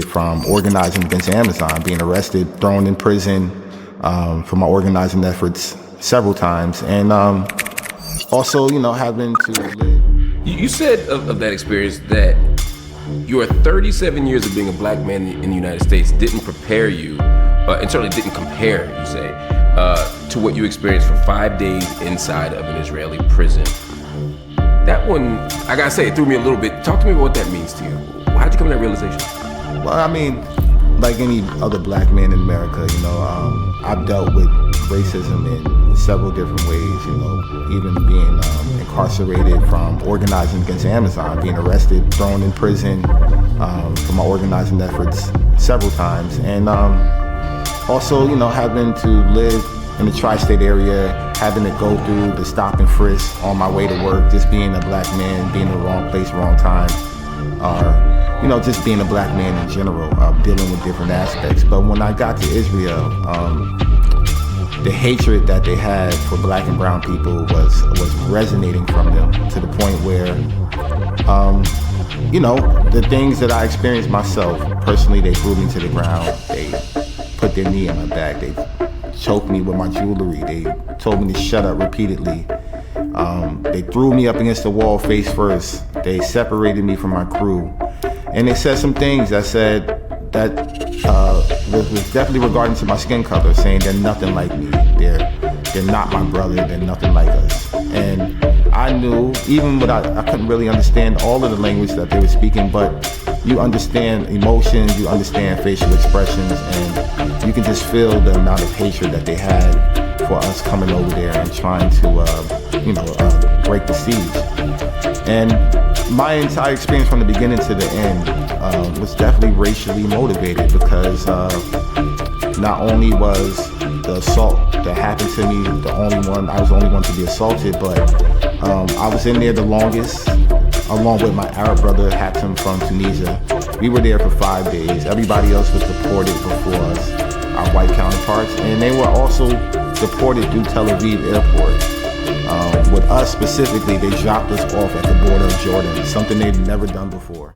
from organizing against Amazon, being arrested, thrown in prison for my organizing efforts several times, and also, having to live. You said of that experience that your 37 years of being a black man in the United States didn't prepare you, and certainly didn't compare, you say, to what you experienced for 5 days inside of an Israeli prison. That one, I gotta say, it threw me a little bit. Talk to me about what that means to you. How'd you come to that realization? Well, I mean, like any other black man in America, I've dealt with racism in several different ways, even being incarcerated from organizing against Amazon, being arrested, thrown in prison for my organizing efforts several times, and also, having to live in the tri-state area, having to go through the stop and frisk on my way to work, just being a black man, being in the wrong place, wrong time, or, just being a black man in general, dealing with different aspects. But when I got to Israel, the hatred that they had for black and brown people was resonating from them to the point where, the things that I experienced myself, personally, they threw me to the ground, they put their knee on my back, they choked me with my jewelry, they told me to shut up repeatedly. They threw me up against the wall face first, they separated me from my crew, and they said some things that was definitely regarding to my skin color, saying they're nothing like me, they're not my brother, they're nothing like us. And I knew, even when I couldn't really understand all of the language that they were speaking, but you understand emotions, you understand facial expressions, and you can just feel the amount of hatred that they had for us coming over there and trying to, break the siege. And my entire experience from the beginning to the end was definitely racially motivated, because not only was the assault that happened to me I was the only one to be assaulted, but I was in there the longest, along with my Arab brother Hitam from Tunisia. We were there for 5 days. Everybody else was deported before us, our white counterparts, and they were also deported through Tel Aviv airport. With us specifically, they dropped us off at the border of Jordan, something they'd never done before.